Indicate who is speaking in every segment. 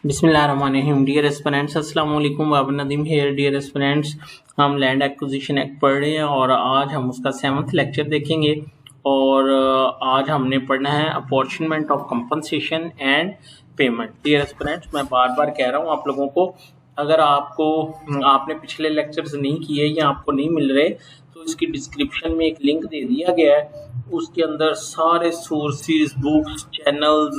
Speaker 1: बिस्मिल्लाहिर्रहमानिर्रहीम। Dear aspirants, अस्सलाम वालेकुम। Babar Nadeem here. Dear aspirants, हम लैंड एक्विजिशन एक्ट पढ़ रहे हैं और आज हम उसका 7th लेक्चर देखेंगे। और आज हमने पढ़ना है apportionment of compensation and payment. Dear aspirants, मैं बार बार कह रहा हूँ आप लोगों को, अगर आपने पिछले लेक्चर्स नहीं किए या आपको नहीं मिल रहे तो इसकी डिस्क्रिप्शन में एक लिंक दे दिया गया है। उसके अंदर सारे सोर्सेज, बुक्स, चैनल्स,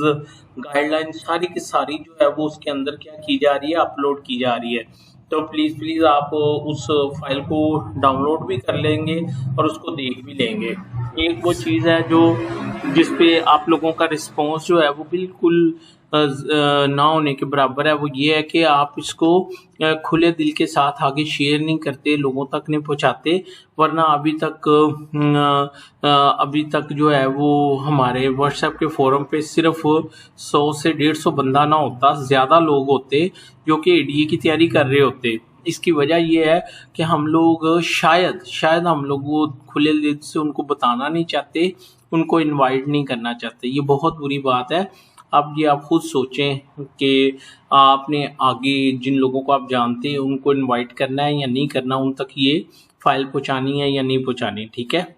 Speaker 1: गाइडलाइन सारी की सारी जो है वो उसके अंदर क्या की जा रही है, अपलोड की जा रही है। तो प्लीज़ आप उस फाइल को डाउनलोड भी कर लेंगे और उसको देख भी लेंगे। एक वो चीज़ है जो जिस पे आप लोगों का रिस्पॉन्स जो है वो बिल्कुल ना होने के बराबर है, वो ये है कि आप इसको खुले दिल के साथ आगे शेयर नहीं करते, लोगों तक नहीं पहुंचाते। वरना अभी तक जो है वो हमारे व्हाट्सएप के फोरम पे सिर्फ 100 से 150 बंदा ना होता, ज़्यादा लोग होते जो कि एडीए की तैयारी कर रहे होते। इसकी वजह ये है कि हम लोग शायद हम लोग वो खुले दिल से उनको बताना नहीं चाहते, उनको इनवाइट नहीं करना चाहते। ये बहुत बुरी बात है। अब ये आप खुद सोचें कि आपने आगे जिन लोगों को आप जानते हैं उनको इनवाइट करना है या नहीं करना, उन तक ये फाइल पहुंचानी है या नहीं पहुंचानी। ठीक है।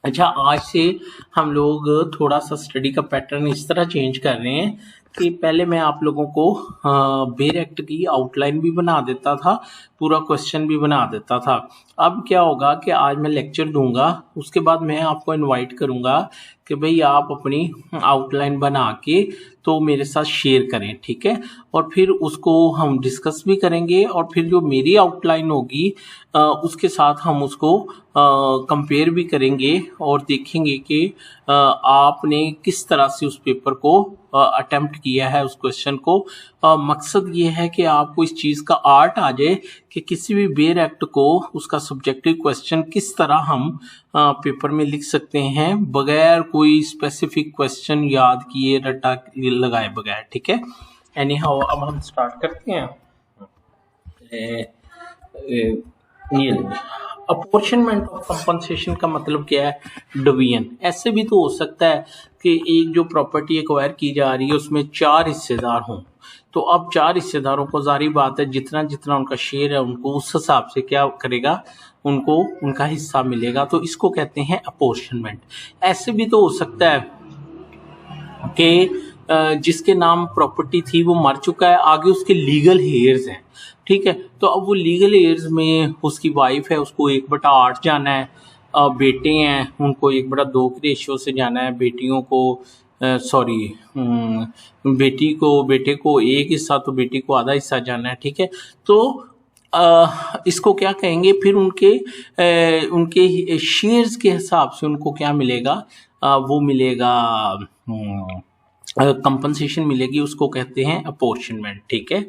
Speaker 1: अच्छा, आज से हम लोग थोड़ा सा स्टडी का पैटर्न इस तरह चेंज कर रहे हैं कि पहले मैं आप लोगों को बेर एक्ट की आउटलाइन भी बना देता था, पूरा क्वेश्चन भी बना देता था। अब क्या होगा कि आज मैं लेक्चर दूंगा, उसके बाद मैं आपको इनवाइट करूंगा कि भाई आप अपनी आउटलाइन बना के तो मेरे साथ शेयर करें। ठीक है। और फिर उसको हम डिस्कस भी करेंगे और फिर जो मेरी आउटलाइन होगी उसके साथ हम उसको कंपेयर भी करेंगे और देखेंगे कि आपने किस तरह से उस पेपर को अटेम्प्ट किया है, उस क्वेश्चन को। मकसद ये है कि आपको इस चीज़ का आर्ट आ जाए कि किसी भी बेर एक्ट को उसका सब्जेक्टिव क्वेश्चन किस तरह हम पेपर में लिख सकते हैं बगैर कोई स्पेसिफिक क्वेश्चन याद किए, रट्टा लगाए बगैर। ठीक है। एनी हाउ, अब हम स्टार्ट करते हैं। ये अपॉर्चनमेंट ऑफ कंपनसेशन का मतलब क्या है? डिवीजन। ऐसे भी तो हो सकता है कि एक जो प्रॉपर्टी एक्वायर की जा रही है उसमें 4 हिस्सेदार हों, तो अब 4 हिस्सेदारों को जारी बात है जितना जितना उनका शेयर है उनको उस हिसाब से क्या करेगा, उनको उनका हिस्सा मिलेगा। तो इसको कहते हैं अपॉर्चनमेंट। ऐसे भी तो हो सकता है कि जिसके नाम प्रॉपर्टी थी वो मर चुका है, आगे उसके लीगल हेयर्स हैं। ठीक है। तो अब वो लीगल हेयर्स में उसकी वाइफ है, उसको 1/8 जाना है। बेटे हैं, उनको 1/2 के रेशियो से जाना है। बेटियों को बेटे को एक हिस्सा तो बेटी को आधा हिस्सा जाना है। ठीक है। तो इसको क्या कहेंगे फिर? उनके शेयर्स के हिसाब से उनको क्या मिलेगा? वो मिलेगा, कंपनसेशन मिलेगी, उसको कहते हैं अपॉर्चनमेंट। ठीक है।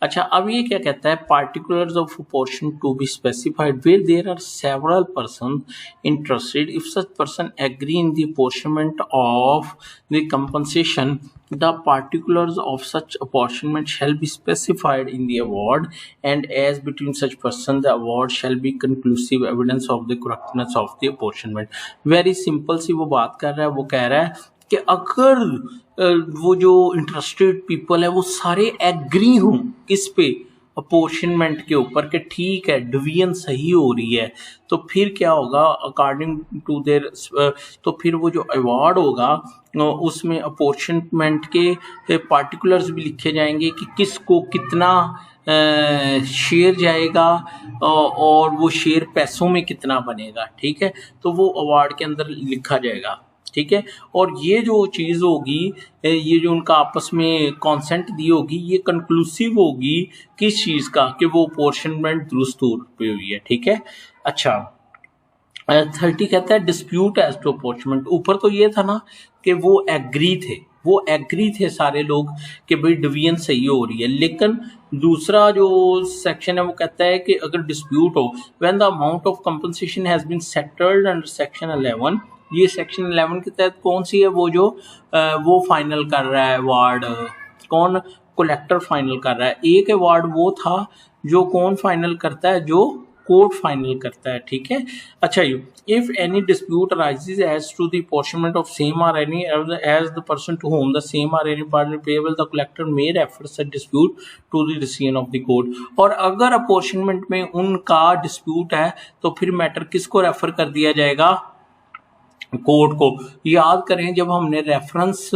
Speaker 1: अच्छा, अब ये क्या कहता है? Particulars of apportion to be specified where there are several person interested if such person agree in the apportionment of the compensation the particulars of such apportionment shall be specified in the award, and as between such person the award shall be conclusive evidence of the correctness of the apportionment। very simple सी वो बात कर रहा है। वो कह रहा है कि अगर वो जो इंटरेस्टेड पीपल है वो सारे एग्री हों किस पे? अपॉर्चनमेंट के ऊपर, कि ठीक है डिवीजन सही हो रही है, तो फिर क्या होगा? अकॉर्डिंग टू देयर, तो फिर वो जो अवार्ड होगा उसमें अपॉर्चनमेंट के पार्टिकुलर्स भी लिखे जाएंगे कि किसको कितना शेयर जाएगा और वो शेयर पैसों में कितना बनेगा। ठीक है। तो वो अवार्ड के अंदर लिखा जाएगा। ठीक है। और ये जो चीज़ होगी, ये जो उनका आपस में कॉन्सेंट दी होगी, ये कंक्लूसिव होगी किस चीज़ का? कि वो अपॉर्चनमेंट दुरुस्त पे हुई है। ठीक है। अच्छा, 30 कहता है डिस्प्यूट एज टू अपॉर्चनमेंट। ऊपर तो ये था ना कि वो एग्री थे सारे लोग कि भाई डिवीजन सही हो रही है, लेकिन दूसरा जो सेक्शन है वो कहता है कि अगर डिस्प्यूट हो, when the amount of compensation has been settled under section 11। ये सेक्शन 11 के तहत कौन सी है? वो जो वो फाइनल कर रहा है अवार्ड, कौन? कलेक्टर फाइनल कर रहा है। एक अवार्ड वो था जो कौन फाइनल करता है? जो कोर्ट फाइनल करता है, ठीक है। अच्छा ये if any dispute arises as to the apportionment of same or any as the person to whom the same or any party payable the collector may refer such dispute to the decision of the court. और अगर अपॉर्चनमेंट में उनका dispute है तो फिर matter किसको refer कर दिया जाएगा, कोर्ट को। याद करें जब हमने रेफरेंस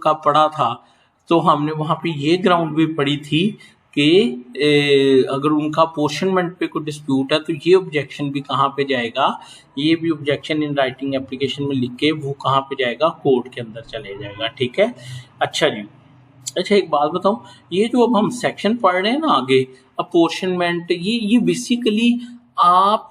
Speaker 1: का पढ़ा था तो हमने वहां पे ये ग्राउंड भी पढ़ी थी कि अगर उनका अपॉर्चनमेंट पे कोई डिस्प्यूट है तो ये ऑब्जेक्शन भी कहाँ पे जाएगा, ये भी ऑब्जेक्शन इन राइटिंग एप्लीकेशन में लिख के वो कहाँ पे जाएगा, कोर्ट के अंदर चले जाएगा, ठीक है। अच्छा जी, अच्छा एक बात बताऊं, ये जो अब हम सेक्शन पढ़ रहे हैं ना आगे अपॉर्चनमेंट, ये बेसिकली आप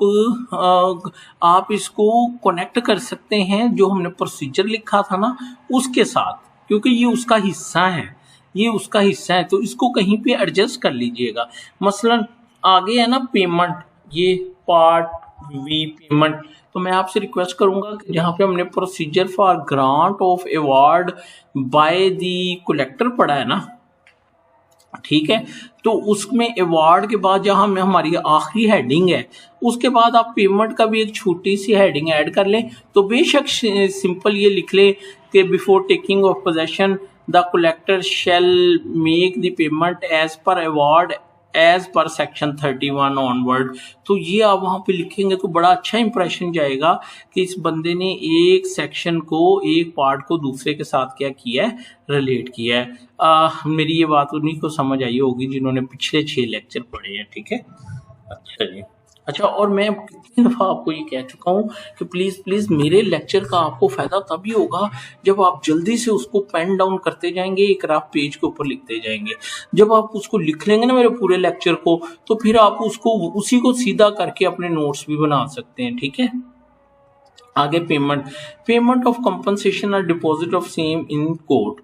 Speaker 1: इसको कनेक्ट कर सकते हैं जो हमने प्रोसीजर लिखा था ना उसके साथ, क्योंकि ये उसका हिस्सा है, ये उसका हिस्सा है, तो इसको कहीं पे एडजस्ट कर लीजिएगा। मसलन आगे है ना पेमेंट, ये पार्ट वी पेमेंट, तो मैं आपसे रिक्वेस्ट करूंगा कि जहाँ पे हमने procedure for grant of award by the collector पढ़ा है ना, ठीक है, तो उसमें अवार्ड के बाद जहां में हमारी आखिरी हेडिंग है उसके बाद आप पेमेंट का भी एक छोटी सी हेडिंग ऐड कर लें। तो बेशक सिंपल ये लिख लें कि before taking of possession the collector shall make the payment as per award as per section 31 onward. तो ये आप वहां पे लिखेंगे तो बड़ा अच्छा इंप्रेशन जाएगा कि इस बंदे ने एक सेक्शन को, एक पार्ट को दूसरे के साथ क्या किया है, रिलेट किया है। मेरी ये बात उन्हीं को समझ आई होगी जिन्होंने पिछले 6 लेक्चर पढ़े हैं, ठीक है। अच्छा जी, अच्छा और मैं कितनी दफ़ा आपको ये कह चुका हूँ कि प्लीज़ मेरे लेक्चर का आपको फ़ायदा तभी होगा जब आप जल्दी से उसको पेन डाउन करते जाएंगे, एक रफ पेज के ऊपर लिखते जाएंगे। जब आप उसको लिख लेंगे ना मेरे पूरे लेक्चर को, तो फिर आप उसको उसी को सीधा करके अपने नोट्स भी बना सकते हैं, ठीक है। आगे पेमेंट ऑफ कंपनसेशन और deposit of same in court.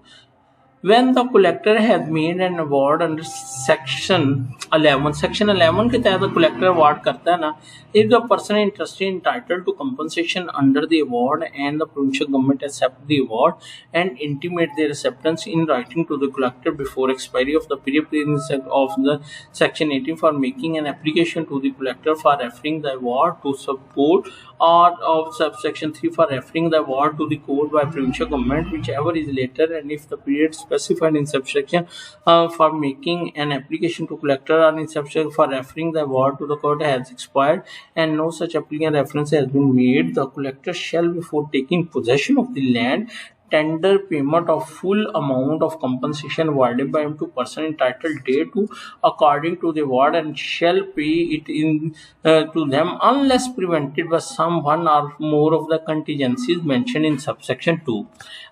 Speaker 1: When the collector has made an award under section 11 के तहत collector award करता है ना, if the person interested entitled to compensation under the award and the provincial government accept the award and intimate their acceptance in writing to the collector before expiry of the period of the section 18 for making an application to the collector for referring the award to support or of subsection 3 for referring the award to the court by provincial government, whichever is later, and if the period specified in subsection for making an application to collector or in subsection for referring the award to the court has expired and no such applicant reference has been made, the collector shall, before taking possession of the land, tender payment of full amount of compensation awarded by him to person entitled thereto according to the award and shall pay it in to them unless prevented by some one or more of the contingencies mentioned in subsection 2।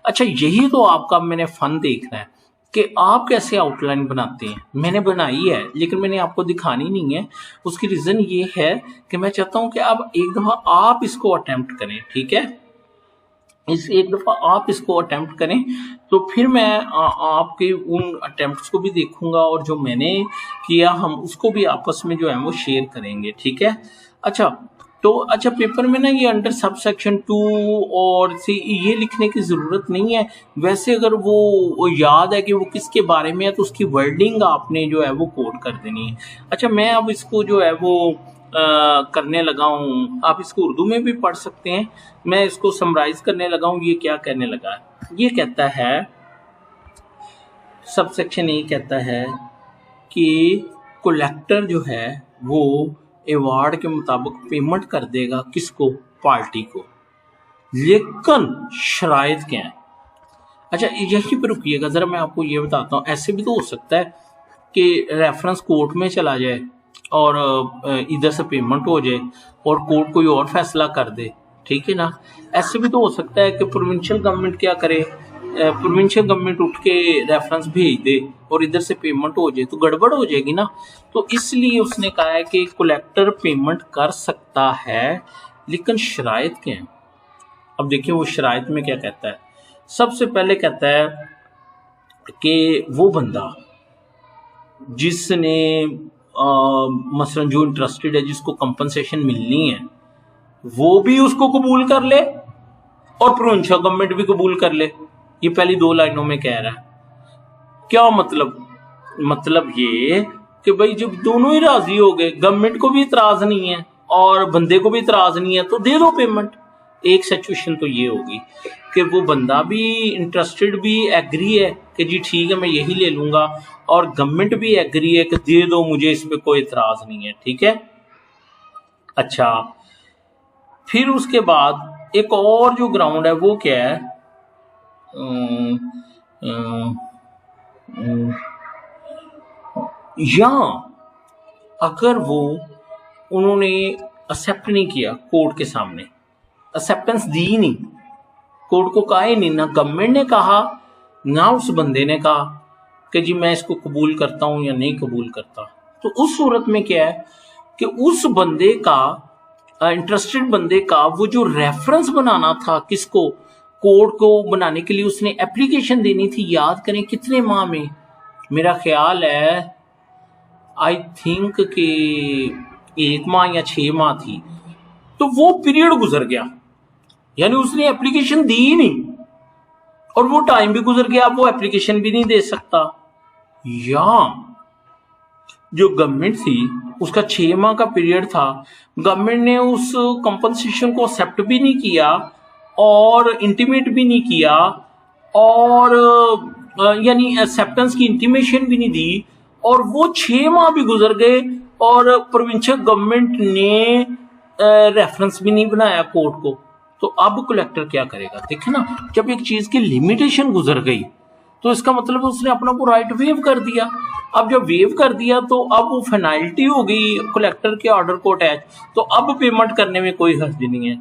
Speaker 1: अच्छा यही तो आपका मैंने fun देखना है कि आप कैसे आउटलाइन बनाते हैं। मैंने बनाई है लेकिन मैंने आपको दिखानी नहीं है। उसकी रीज़न ये है कि मैं चाहता हूं कि अब एक दफ़ा आप इसको अटेम्प्ट करें, ठीक है। एक दफ़ा आप इसको अटेम्प्ट करें तो फिर मैं आपके उन अटेम्प्ट्स को भी देखूंगा और जो मैंने किया हम उसको भी आपस में जो है वो शेयर करेंगे, ठीक है। अच्छा पेपर में ना ये अंडर सब सेक्शन 2 और से ये लिखने की ज़रूरत नहीं है। वैसे अगर वो याद है कि वो किसके बारे में है तो उसकी वर्डिंग आपने जो है वो कोड कर देनी है। अच्छा मैं अब इसको जो है वो करने लगा हूँ, आप इसको उर्दू में भी पढ़ सकते हैं। मैं इसको समराइज करने लगा हूँ। ये क्या कहने लगा है, ये कहता है सब सेक्शन ए कहता है कि कलेक्टर जो है वो अवार्ड के मुताबिक पेमेंट कर देगा किसको, पार्टी को, लेकिन शराइत क्या है। अच्छा यहीं पर रुकिएगा ज़रा, मैं आपको ये बताता हूँ। ऐसे भी तो हो सकता है कि रेफरेंस कोर्ट में चला जाए और इधर से पेमेंट हो जाए और कोर्ट कोई और फैसला कर दे, ठीक है ना। ऐसे भी तो हो सकता है कि प्रोविंशियल गवर्नमेंट क्या करे, प्रोविंशियल गवर्नमेंट उठ के रेफरेंस भेज दे और इधर से पेमेंट हो जाए, तो गड़बड़ हो जाएगी ना। तो इसलिए उसने कहा है कि कलेक्टर पेमेंट कर सकता है लेकिन शराइत क्या है। अब देखिए वो शराइत में क्या कहता है। सबसे पहले कहता है कि वो बंदा जिसने मसलन जो इंटरेस्टेड है, जिसको कंपनसेशन मिलनी है, वो भी उसको कबूल कर ले और प्रोविंशियल गवर्नमेंट भी कबूल कर ले। ये पहली 2 लाइनों में कह रहा है। क्या मतलब ये कि भाई जब दोनों ही राजी हो गए, गवर्नमेंट को भी इतराज नहीं है और बंदे को भी इतराज नहीं है तो दे दो पेमेंट। एक सिचुएशन तो ये होगी कि वो बंदा भी इंटरेस्टेड भी एग्री है कि जी ठीक है मैं यही ले लूँगा, और गवर्नमेंट भी एग्री है कि दे दो मुझे, इस पर कोई इतराज़ नहीं है, ठीक है। अच्छा, फिर उसके बाद एक और जो ग्राउंड है वो क्या है, या अगर वो उन्होंने एक्सेप्ट नहीं किया कोर्ट के सामने, एक्सेप्टेंस दी नहीं, कोर्ट को कहा ही नहीं, ना गवर्नमेंट ने कहा ना उस बंदे ने कहा कि जी मैं इसको कबूल करता हूं या नहीं कबूल करता, तो उस सूरत में क्या है कि उस बंदे का, इंटरेस्टेड बंदे का, वो जो रेफरेंस बनाना था किसको, कोर्ट को बनाने के लिए उसने एप्लीकेशन देनी थी, याद करें कितने माह में, मेरा ख्याल है आई थिंक कि 1 माह या 6 माह थी, तो वो पीरियड गुजर गया, यानी उसने एप्लीकेशन दी ही नहीं और वो टाइम भी गुजर गया, अब वो एप्लीकेशन भी नहीं दे सकता। या जो गवर्नमेंट थी उसका 6 माह का पीरियड था, गवर्नमेंट ने उस कंपनसेशन को एक्सेप्ट भी नहीं किया और इंटीमेट भी नहीं किया, और यानी एक्सेप्टेंस की इंटीमेशन भी नहीं दी, और वो 6 माह भी गुजर गए और प्रोविंशियल गवर्नमेंट ने रेफरेंस भी नहीं बनाया कोर्ट को, तो अब कलेक्टर क्या करेगा? देखे ना, जब एक चीज की लिमिटेशन गुजर गई तो इसका मतलब उसने अपना को राइट वेव कर दिया। अब जब वेव कर दिया तो अब वो फाइनलिटी हो गई कलेक्टर के ऑर्डर को अटैच, तो अब पेमेंट करने में कोई हर्ज नहीं है।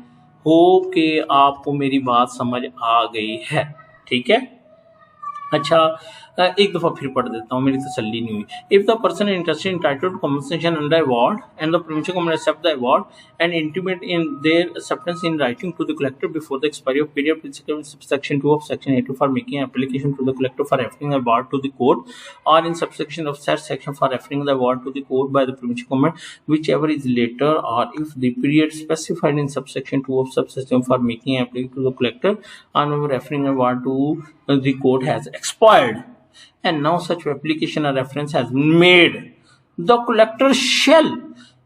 Speaker 1: होप कि आपको मेरी बात समझ आ गई है, ठीक है। अच्छा, एक दफा फिर पढ़ देता हूँ, मेरी तसल्ली नहीं हुई। If the person interested entitled to compensation under award and the provincial government accept the award and intimate in their acceptance in writing to the collector before the expiry of period principal subsection 2 of section 82 for making application to the collector for referring the award to the court or in subsection of said section for referring the award to the court by the provincial government, whichever is later, or if the period specified in subsection 2 of subsection for making application to the collector and referring award to the court has expired, and now such application or reference has been made, the collector shall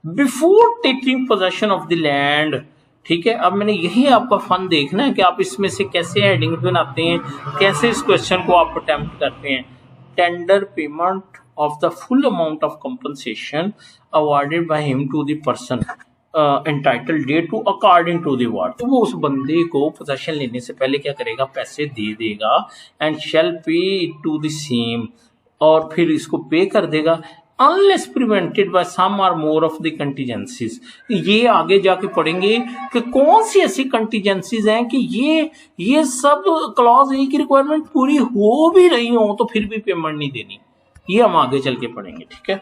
Speaker 1: before taking possession of the land, ठीक है। अब मैंने यही आपका fun देखना है कि आप इसमें से कैसे हेडिंग बनाते हैं, कैसे इस क्वेश्चन को आप अटेम्प्ट करते हैं। Tender payment of the full amount of compensation awarded by him to the person entitled thereto according to the award, तो वो उस बंदे को पोजेशन लेने से पहले क्या करेगा, पैसे दे देगा, and shall pay it to the same, और फिर इसको पे कर देगा, unless prevented by some or more of the contingencies। ये आगे जाके पढ़ेंगे कि कौन सी ऐसी contingencies हैं कि ये सब क्लॉज ए की रिक्वायरमेंट पूरी हो भी रही हो तो फिर भी पेमेंट नहीं देनी, ये हम आगे चल के पढ़ेंगे, ठीक है।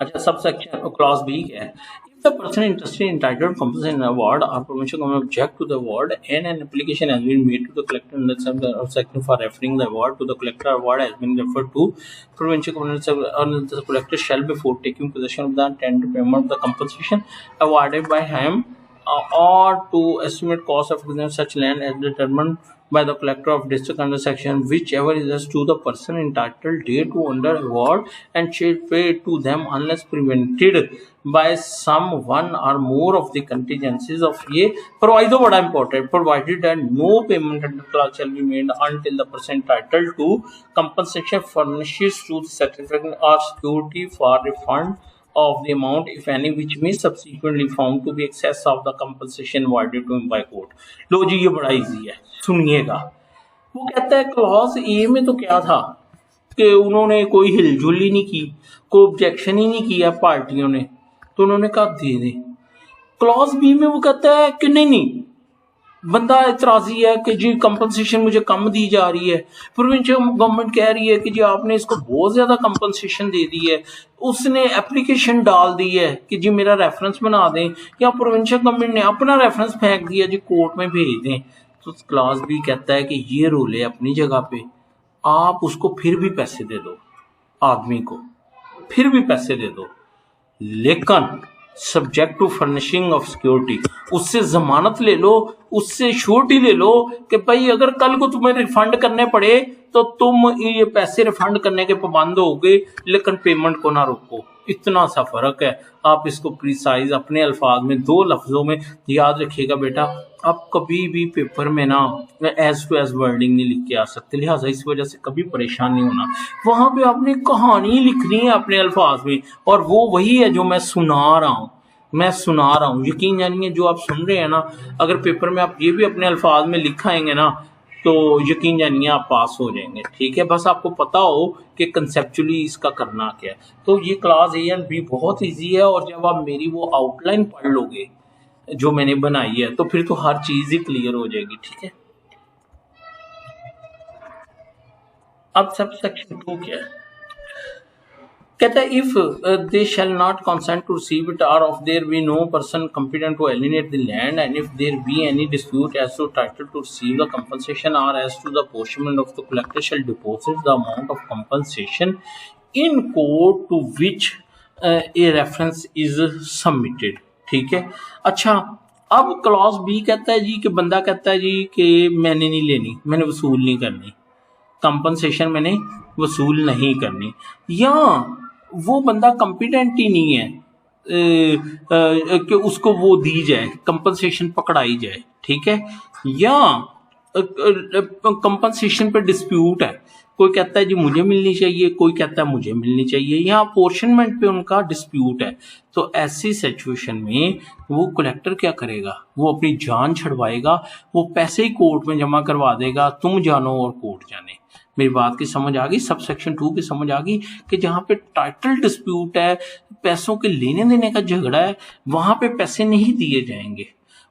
Speaker 1: अच्छा, सब सेक्शन क्लॉज बी है, if the person interested entitled compensation award or provincial government object to the award and an application has been made to the collector in the section for referring the award to the collector, award has been referred to provincial government, the collector shall before taking possession of the tender payment the compensation awarded by him or to estimate cost of such land as determined by the collector of district under section whichever is as to the person entitled thereto under award and shall pay to them unless prevented by some one or more of the contingencies of ये proviso बड़ा important, provided that no payment under clause shall be made until the person entitled to compensation furnishes to the certificate or security for refund of the amount if any which may subsequently found to be excess of the compensation awarded to him by court। लो जी, ये बड़ा easy है, सुनिएगा। वो कहता है clause A में तो क्या था कि उन्होंने कोई हिलजुल ही नहीं की, कोई ऑब्जेक्शन ही नहीं किया पार्टियों ने, तो उन्होंने कहा दे दे। क्लॉज बी में वो कहता है कि नहीं, बंदा इतराजी है कि जी कंपनसेशन मुझे कम दी जा रही है, प्रोविंशियल गवर्नमेंट कह रही है कि जी आपने इसको बहुत ज्यादा कंपनसेशन दे दी है, उसने एप्लीकेशन डाल दी है कि जी मेरा रेफरेंस बना दें, या प्रोविंशियल गवर्नमेंट ने अपना रेफरेंस फेंक दिया जी कोर्ट में भेज दें। तो क्लास बी कहता है कि ये रोल है अपनी जगह पे, आप उसको फिर भी पैसे दे दो, आदमी को फिर भी पैसे दे दो, लेकिन subject to furnishing of security, उससे जमानत ले लो, उससे श्योरिटी ले लो कि भाई अगर कल को तुम्हें रिफंड करने पड़े तो तुम ये पैसे रिफंड करने के पाबंद होगे, लेकिन पेमेंट को ना रोको। इतना सा फर्क है। आप इसको प्रिसाइज अपने अल्फाज में 2 लफ्जों में याद रखिएगा बेटा। आप कभी भी पेपर में ना एज टू एज वर्डिंग नहीं लिख के आ सकते, लिहाजा इस वजह से कभी परेशान नहीं होना। वहां पे आपने कहानी लिखनी है अपने अल्फाज में, और वो वही है जो मैं सुना रहा हूँ। यकीन जानिए जो आप सुन रहे हैं ना, अगर पेपर में आप ये भी अपने अल्फाज में लिखाएंगे ना तो यकीन जानिए आप पास हो जाएंगे। ठीक है, बस आपको पता हो कि कंसेप्चुअली इसका करना क्या है। तो ये क्लास ए एंड बी बहुत इजी है, और जब आप मेरी वो आउटलाइन पढ़ लोगे जो मैंने बनाई है तो फिर तो हर चीज ही क्लियर हो जाएगी। ठीक है, अब सब सेक्शन 2 क्या है, कहता है if they shall not consent to receive it or of there be no person competent to alienate the land and if there be any dispute as to title to receive the compensation or as to the apportionment of the collector shall deposit the amount of compensation in court to which a reference is submitted. ठीक है, अच्छा अब clause B कहता है जी कि बंदा कहता है जी कि मैंने नहीं लेनी, मैंने वसूल नहीं करनी, कंपनसेशन मैंने वसूल नहीं करनी, या वो बंदा कॉम्पिटेंट ही नहीं है कि उसको वो दी जाए, कंपनसेशन पकड़ाई जाए। ठीक है, या कंपनसेशन पे डिस्प्यूट है, कोई कहता है जी मुझे मिलनी चाहिए, कोई कहता है मुझे मिलनी चाहिए, या अपोर्शनमेंट पे उनका डिस्प्यूट है। तो ऐसी सिचुएशन में वो कलेक्टर क्या करेगा, वो अपनी जान छड़वाएगा, वो पैसे ही कोर्ट में जमा करवा देगा, तुम जानो और कोर्ट जाने। मेरी बात की समझ आ गई, सब सेक्शन 2 की समझ आ गई कि जहां पे टाइटल डिस्प्यूट है, पैसों के लेने देने का झगड़ा है, वहां पे पैसे नहीं दिए जाएंगे,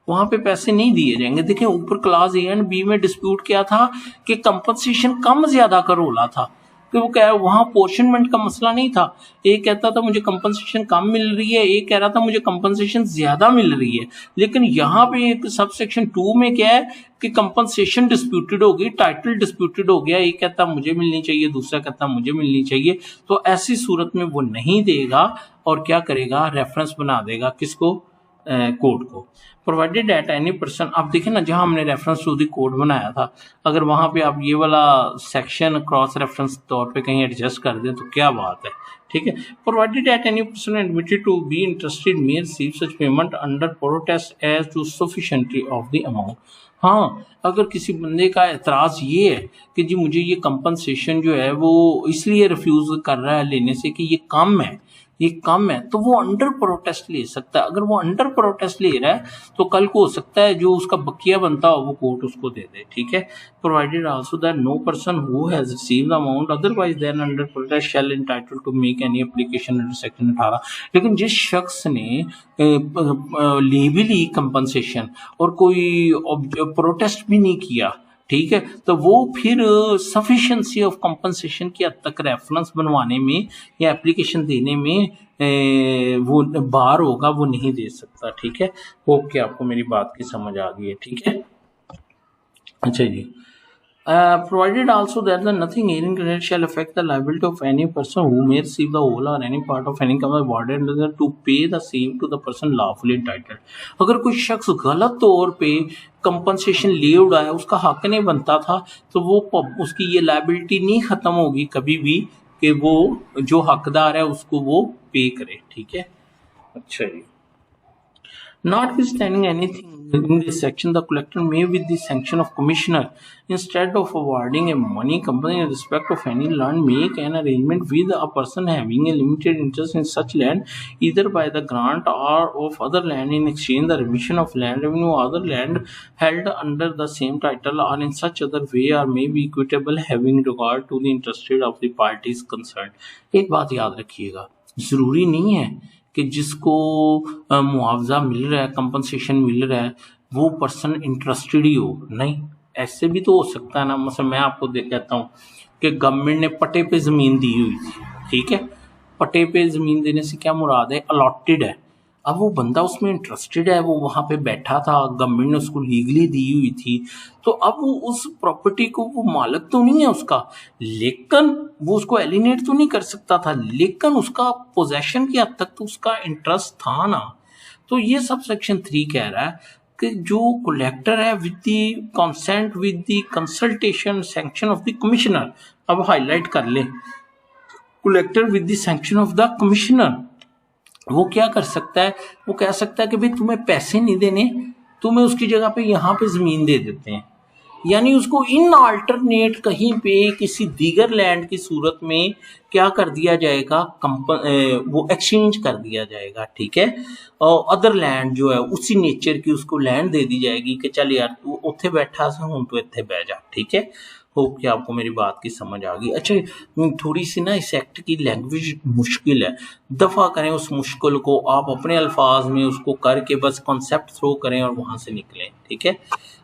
Speaker 1: वहां पे पैसे नहीं दिए जाएंगे। देखिए ऊपर क्लास ए एंड बी में डिस्प्यूट क्या था कि कंपनसेशन कम ज्यादा का रोला था, कि वो क्या है वहां अपोर्शनमेंट का मसला नहीं था। एक कहता था मुझे कंपनसेशन कम मिल रही है, एक कह रहा था मुझे कंपनसेशन ज्यादा मिल रही है। लेकिन यहाँ पे एक सब सेक्शन 2 में क्या है कि कंपनसेशन डिस्प्यूटेड होगी, टाइटल डिस्प्यूटेड हो गया, एक कहता मुझे मिलनी चाहिए, दूसरा कहता मुझे मिलनी चाहिए। तो ऐसी सूरत में वो नहीं देगा और क्या करेगा, रेफरेंस बना देगा किसको, कोड को। प्रोवाइडेड एट एनी पर्सन, आप देखें ना जहां हमने रेफरेंस टू द कोड बनाया था, अगर वहां पे आप ये वाला सेक्शन क्रॉस रेफरेंस तौर पे कहीं एडजस्ट कर दें तो क्या बात है। ठीक है, provided at any person admitted to be interested may receive such payment under protest as to sufficiently of the amount. हाँ, अगर किसी बंदे का एतराज ये है कि जी मुझे ये कंपनसेशन जो है वो इसलिए रिफ्यूज कर रहा है लेने से कि ये कम है, तो वो अंडर प्रोटेस्ट ले सकता है। अगर वो अंडर प्रोटेस्ट ले रहा है तो कल को हो सकता है जो उसका बकिया बनता हो वो कोर्ट उसको दे दे। ठीक है, provided also that no person who has received the amount otherwise than under protest shall entitle to make any application under section 18। लेकिन जिस शख्स ने ले भी ली कंपनसेशन और कोई प्रोटेस्ट भी नहीं किया, ठीक है, तो वो फिर सफिशिएंसी ऑफ कंपनसेशन की हद तक रेफरेंस बनवाने में या एप्लीकेशन देने में वो बार होगा, वो नहीं दे सकता। ठीक है, होप कि आपको मेरी बात की समझ आ गई है। ठीक है, अच्छा जी, provided also that the nothing herein contained shall affect the liability of any person who may receive the whole or any part of any income awarded under to pay the same to the person lawfully entitled। अगर कोई शख्स गलत तौर पे compensation ले उड़ा है, उसका हक नहीं बनता था, तो वो उसकी ये लाइबिलिटी नहीं खत्म होगी कभी भी कि वो जो हकदार है उसको वो पे करे। ठीक है, अच्छा जी, notwithstanding anything in this section, the collector may, with the sanction of commissioner, instead of awarding a money company in respect of any land, make an arrangement with a person having a limited interest in such land, either by the grant or of other land in exchange the remission of land revenue or other land held under the same title or in such other way, or may be equitable having regard to the interested of the parties concerned। एक बात याद रखिएगा, जरूरी नहीं है कि जिसको मुआवजा मिल रहा है, कंपनसेशन मिल रहा है, वो पर्सन इंटरेस्टेड ही हो। नहीं, ऐसे भी तो हो सकता है ना। मतलब मैं आपको कहता हूँ कि गवर्नमेंट ने पट्टे पे ज़मीन दी हुई थी, ठीक है, पट्टे पे ज़मीन देने से क्या मुराद है, अलॉटेड है। अब वो बंदा उसमें इंटरेस्टेड है, वो वहाँ पे बैठा था, गवर्नमेंट ने उसको लीगली दी हुई थी, तो अब वो उस प्रॉपर्टी को वो मालिक तो नहीं है उसका, लेकिन वो उसको एलिनेट तो नहीं कर सकता था, लेकिन उसका पोजेशन की हद तक तो उसका इंटरेस्ट था ना। तो ये सब सेक्शन 3 कह रहा है कि जो कलेक्टर है with the consent with the consultation sanction of the commissioner, अब हाईलाइट कर ले, collector with the sanction of the commissioner वो क्या कर सकता है, वो कह सकता है कि भाई तुम्हें पैसे नहीं देने, तुम्हें उसकी जगह पे यहाँ पे ज़मीन दे देते हैं, यानी उसको इन अल्टरनेट कहीं पे किसी दीगर लैंड की सूरत में क्या कर दिया जाएगा, वो एक्सचेंज कर दिया जाएगा, ठीक है। और अदर लैंड जो है उसी नेचर की उसको लैंड दे दी जाएगी कि चल यार तू उत्थे बैठा सा हूँ तो इत्थे बह जा, ठीक है। होप कि आपको मेरी बात की समझ आ गई। अच्छा, थोड़ी सी ना इस एक्ट की लैंग्वेज मुश्किल है, दफ़ा करें उस मुश्किल को, आप अपने अल्फाज में उसको करके बस कॉन्सेप्ट थ्रो करें और वहाँ से निकलें, ठीक है।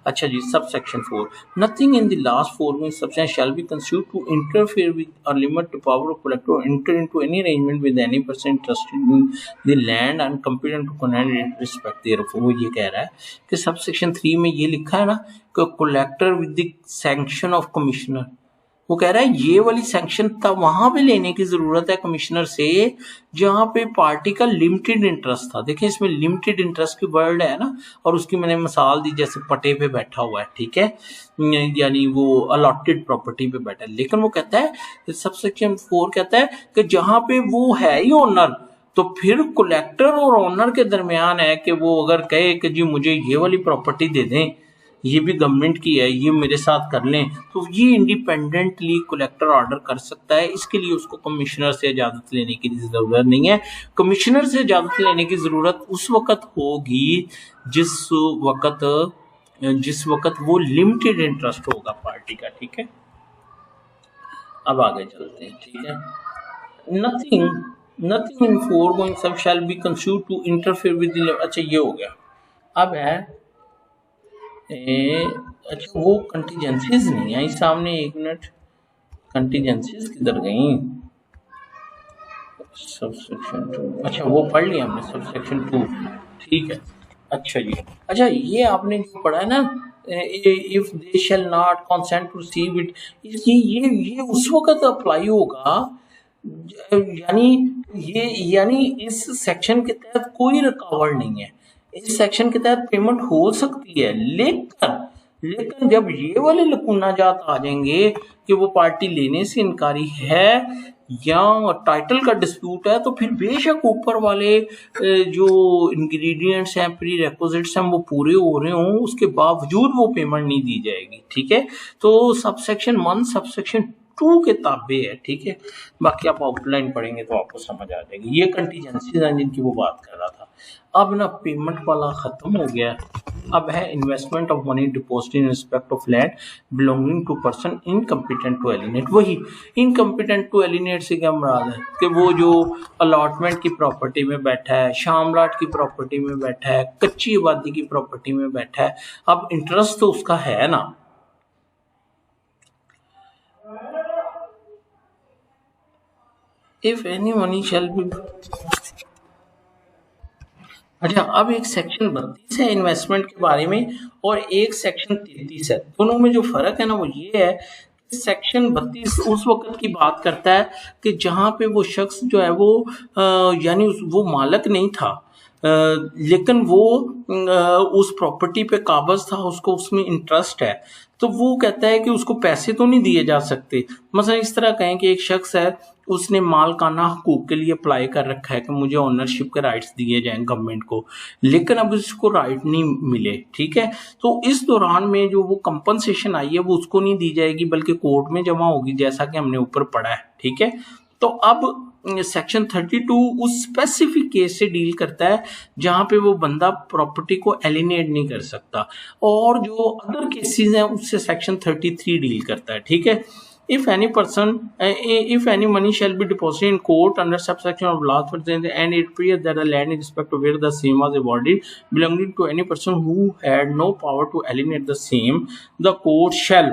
Speaker 1: अच्छा जी, subsection 4, nothing in the last forgoing subsection shall be considered to interfere with or limit the power of collector or enter into any arrangement with any person interested in the land and competent to consent respect therefor. वो ये कह रहा है कि sub section 3 में ये लिखा है ना कि collector with the sanction of commissioner, वो कह रहा है ये वाली सैंक्शन तब वहां पे लेने की जरूरत है कमिश्नर से जहां पे पार्टी का लिमिटेड इंटरेस्ट था। देखिए इसमें लिमिटेड इंटरेस्ट की वर्ड है ना, और उसकी मैंने मिसाल दी जैसे पटे पे बैठा हुआ है, ठीक है, यानी वो अलॉटेड प्रॉपर्टी पे बैठा है। लेकिन वो कहता है सबसेक्शन 4 कहता है कि जहां पे वो है ही ओनर, तो फिर कलेक्टर और ओनर के दरमियान है कि वो अगर कहे कि जी मुझे ये वाली प्रॉपर्टी दे दें, ये भी गवर्नमेंट की है, ये मेरे साथ कर लें, तो ये इंडिपेंडेंटली कलेक्टर ऑर्डर कर सकता है। इसके लिए उसको कमिश्नर से इजाज़त लेने की ज़रूरत नहीं है। कमिश्नर से इजाज़त लेने की ज़रूरत उस वक़्त होगी जिस वक़्त वो लिमिटेड इंटरेस्ट होगा पार्टी का, ठीक है। अब आगे चलते हैं, ठीक है। Nothing in foregoing sub shall be considered to interfere with the, अच्छा ये हो गया। अब है अच्छा वो कंटीजेंसीज नहीं आई सामने, एक मिनट, कंटीजेंसीज किधर गई? सबसेक्शन 2, अच्छा वो पढ़ लिया हमने सबसेक्शन 2, ठीक है। अच्छा जी, अच्छा ये आपने जो पढ़ा है ना, if they shall not consent to receive it, ये उस वक्त अप्लाई होगा यानी इस सेक्शन के तहत कोई रुकावट नहीं है, इस सेक्शन के तहत पेमेंट हो सकती है। लेकिन जब ये वाले लकुनाजात आ जाएंगे कि वो पार्टी लेने से इनकारी है या टाइटल का डिस्प्यूट है, तो फिर बेशक ऊपर वाले जो इंग्रेडिएंट्स हैं, प्री रेक्विजिट्स हैं, वो पूरे हो रहे हों, उसके बावजूद वो पेमेंट नहीं दी जाएगी, ठीक है। तो सबसेक्शन 1 सबसेक्शन 2 के ताबे है, ठीक है। बाकी आप आउटलाइन पढ़ेंगे तो आपको समझ आ जाएगी। ये कंटीजेंसीज हैं जिनकी वो बात कर रहा था। अब ना पेमेंट वाला खत्म हो गया, अब है investment of money deposit in respect of land belonging to person incompetent to alienate. वही इनकम्पिटेंट टू एलिनेट से क्या मुराद है कि वो जो अलॉटमेंट की प्रॉपर्टी में बैठा है, शामलाट की प्रॉपर्टी में बैठा है, कच्ची आबादी की प्रॉपर्टी में बैठा है, अब इंटरेस्ट तो उसका है ना। If any money shall be, अच्छा अब एक सेक्शन 32 है इन्वेस्टमेंट के बारे में और एक सेक्शन 33 है। दोनों में जो फर्क है ना वो ये है कि सेक्शन 32 उस वक्त की बात करता है कि जहां पे वो शख्स जो है वो यानी वो मालिक नहीं था, लेकिन वो उस प्रॉपर्टी पे काबज था, उसको उसमें इंटरेस्ट है, तो वो कहता है कि उसको पैसे तो नहीं दिए जा सकते। मसलन इस तरह कहें कि एक शख्स है, उसने मालकाना हकूक के लिए अप्लाई कर रखा है कि मुझे ओनरशिप के राइट्स दिए जाएं गवर्नमेंट को, लेकिन अब उसको राइट नहीं मिले, ठीक है। तो इस दौरान में जो वो कंपनसेशन आई है वो उसको नहीं दी जाएगी बल्कि कोर्ट में जमा होगी, जैसा कि हमने ऊपर पढ़ा है, ठीक है। तो अब सेक्शन 32 उस स्पेसिफिक केस से डील करता है जहां पे वो बंदा प्रॉपर्टी को एलिनेट नहीं कर सकता, और जो अदर केसेस हैं उससे सेक्शन 33 डील करता है, ठीक है। If any money shall be deposited in court under subsection of law and it appears that the land in respect of where the same was awarded belonging to any person who had no power to alienate the same, the court shall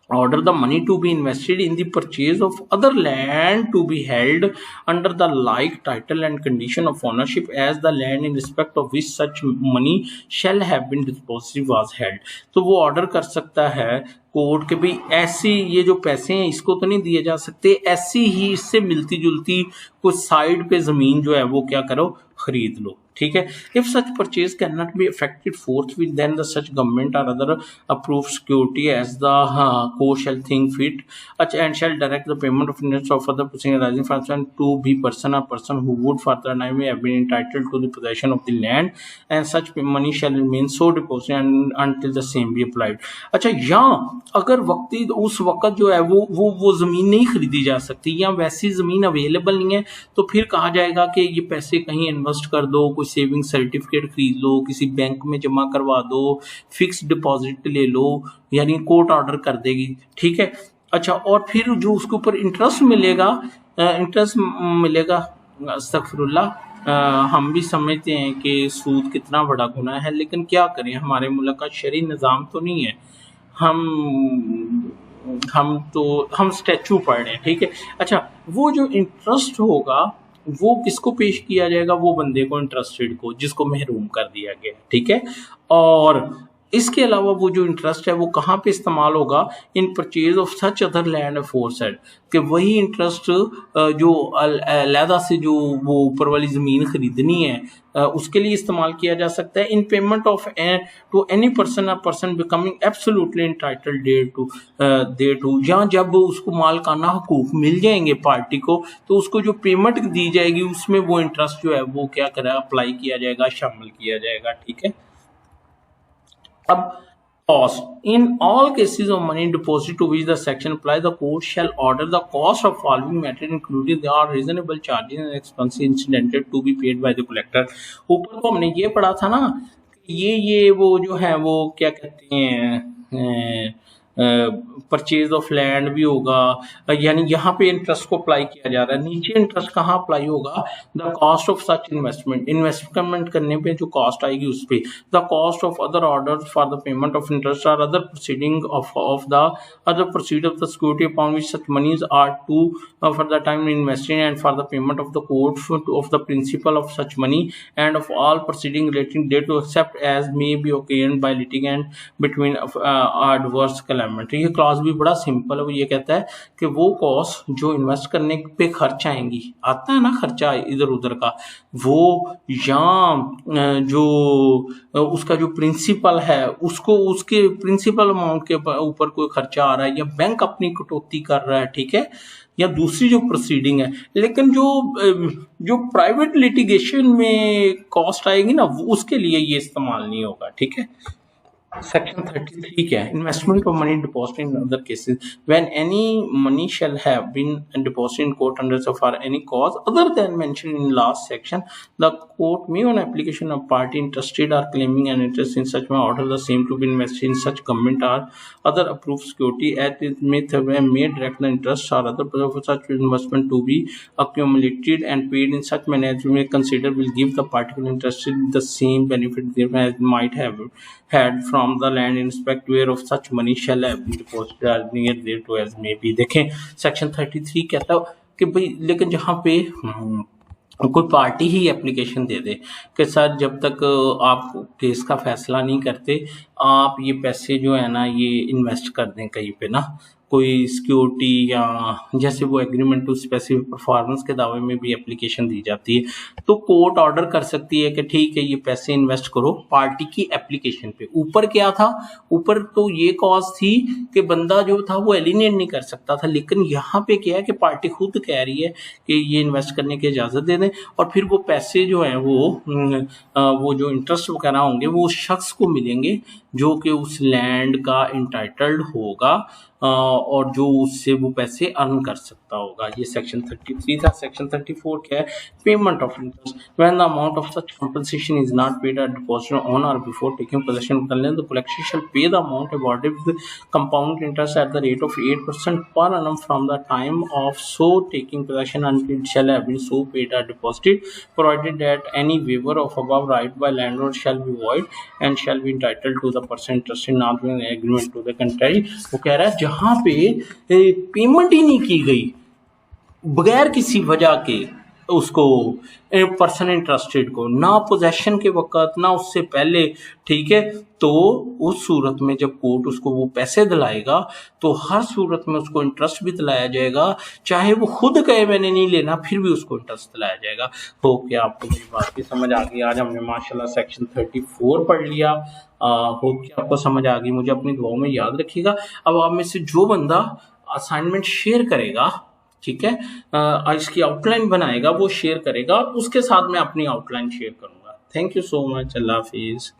Speaker 1: order the money to be invested in the purchase of other land to be held under the like title and condition of ownership as the land in respect of which such money shall have been deposited was held। तो वो order कर सकता है court के भी ऐसी ये जो पैसे हैं इसको तो नहीं दिए जा सकते, ऐसी ही इससे मिलती जुलती कुछ साइड पे जमीन जो है वो क्या करो खरीद लो, ठीक है। If such purchase can not be effected forthwith then the such government or other approved security as the को shall think fit and shall direct the payment of interest of other proceeding arising from to be person or person who would for the time have been entitled to the possession of the land and such money shall remain so deposited until the same be applied. अच्छा, यहाँ अगर वक्ती उस वक्त जो है वो ज़मीन नहीं खरीदी जा सकती या वैसी ज़मीन अवेलेबल नहीं है, तो फिर कहा जाएगा कि ये पैसे कहीं इन्वेस्ट कर दो, कोई सेविंग सर्टिफिकेट खरीद लो, किसी बैंक में जमा करवा दो, फिक्स डिपॉजिट ले लो, यानी कोर्ट ऑर्डर कर देगी, ठीक है। अच्छा, और फिर जो उसके ऊपर इंटरेस्ट मिलेगा अस्तगफिरुल्लाह, हम भी समझते हैं कि सूद कितना बड़ा गुनाह है, लेकिन क्या करें, हमारे मुल्क का शरई निज़ाम तो नहीं है, हम स्टैचू पढ़ रहे हैं, ठीक है। अच्छा, वो जो इंटरेस्ट होगा वो किसको पेश किया जाएगा? वो बंदे को, इंटरेस्टेड को, जिसको महरूम कर दिया गया, ठीक है। और इसके अलावा वो जो इंटरेस्ट है वो कहाँ पे इस्तेमाल होगा? In purchase of such other land aforesaid, कि वही इंटरेस्ट जो अलहदा से जो वो ऊपर वाली ज़मीन खरीदनी है उसके लिए इस्तेमाल किया जा सकता है। In payment of to any person or person becoming absolutely entitled there to, जहाँ जब उसको मालकाना हकूक मिल जाएंगे पार्टी को, तो उसको जो पेमेंट दी जाएगी उसमें वो इंटरेस्ट जो है वो क्या करेगा? अप्लाई किया जाएगा, शामिल किया जाएगा, ठीक है। अब cost in all cases of money deposit to which the section applies, the court shall order the cost of following matter including the reasonable charges and expenses incidental to be paid by the collector। ऊपर को हमने ये पढ़ा था ना, ये वो जो है वो क्या कहते हैं, परचेज ऑफ लैंड भी होगा, यानी यहाँ पे इंटरेस्ट को अप्लाई किया जा रहा है। नीचे इंटरेस्ट कहाँ अप्लाई होगा? The cost of such investment करने पे जो कॉस्ट आएगी उस पे। The cost of other order for the payment of interest or other proceeding of the other proceed of the security upon which such moneys are to for the time invested and for the payment of the court of the principal of such money and of all proceeding relating debt to except as may B ओकेजन्ड bye litigant between adverse ये clause भी बड़ा simple है। वो ये कहता है कि वो कॉस्ट जो इन्वेस्ट करने पे खर्च आएंगी, आता है ना खर्चा इधर उधर का, वो या जो उसका जो प्रिंसिपल है उसको उसके प्रिंसिपल अमाउंट के ऊपर कोई खर्चा आ रहा है, या बैंक अपनी कटौती कर रहा है, ठीक है, या दूसरी जो प्रोसीडिंग है। लेकिन जो प्राइवेट लिटिगेशन में कॉस्ट आएगी ना, उसके लिए ये इस्तेमाल नहीं होगा, ठीक है। Section 33 क्या है? Investment of money deposited in other cases when any money shall have been deposited in court under for any cause other than mentioned in last section, the court may on application of party interested or claiming an interest in such may order the same to be invested in such government or other approved security at it may direct the interest or other purpose of such investment to be accumulated and paid in such manner as may consider will give the particular interested the same benefit they might have had from the land in respect whereof such money shall have been deposited as near thereto as may be। देखें section 33 कहता है कि भाई, लेकिन जहाँ पे कोई party ही application दे दे कि सर जब तक आप केस का फैसला नहीं करते आप ये पैसे जो है ना ये इन्वेस्ट कर दें कहीं पे ना, कोई सिक्योरिटी या जैसे वो एग्रीमेंट टू स्पेसिफिक परफॉर्मेंस के दावे में भी एप्लीकेशन दी जाती है, तो कोर्ट ऑर्डर कर सकती है कि ठीक है ये पैसे इन्वेस्ट करो पार्टी की एप्लीकेशन पे। ऊपर क्या था? ऊपर तो ये कॉज थी कि बंदा जो था वो एलिनेट नहीं कर सकता था, लेकिन यहाँ पे क्या है कि पार्टी खुद कह रही है कि ये इन्वेस्ट करने की इजाज़त दे दें, और फिर वो पैसे जो हैं वो जो इंटरेस्ट वगैरह होंगे वो उस शख्स को मिलेंगे जो कि उस लैंड का इंटाइटल्ड होगा और जो उससे वो पैसे अर्न कर सकता होगा। ये सेक्शन 33 था। सेक्शन 34 क्या है? Payment of interest. When the amount of such compensation is not paid at deposit on or before taking possession of the land, the collector shall pay the amount awarded with compound interest at the rate of 8% per annum from the time of so taking possession until it shall have been so paid or deposited, provided that any waiver of above right by landlord shall be void and shall be entitled to the person interested not in agreement to the contrary। वो कह रहा है जहाँ पे payment ही नहीं की गई बगैर किसी वजह के, उसको पर्सन इंटरेस्टेड को, ना पोजेशन के वक्त ना उससे पहले, ठीक है। तो उस सूरत में जब कोर्ट उसको वो पैसे दिलाएगा तो हर सूरत में उसको इंटरेस्ट भी दिलाया जाएगा, चाहे वो खुद कहे मैंने नहीं लेना फिर भी उसको इंटरेस्ट दिलाया जाएगा। होप कि आपको मेरी बात की समझ आ गई। आज हमने माशाल्लाह सेक्शन 34 पढ़ लिया। होप कि आपको समझ आ गई। मुझे अपनी दुआओं में याद रखिएगा। अब आप में से जो बंदा असाइनमेंट शेयर करेगा, ठीक है, इसकी आउटलाइन बनाएगा, वो शेयर करेगा, उसके साथ मैं अपनी आउटलाइन शेयर करूंगा। Thank you so much. Allah Hafiz.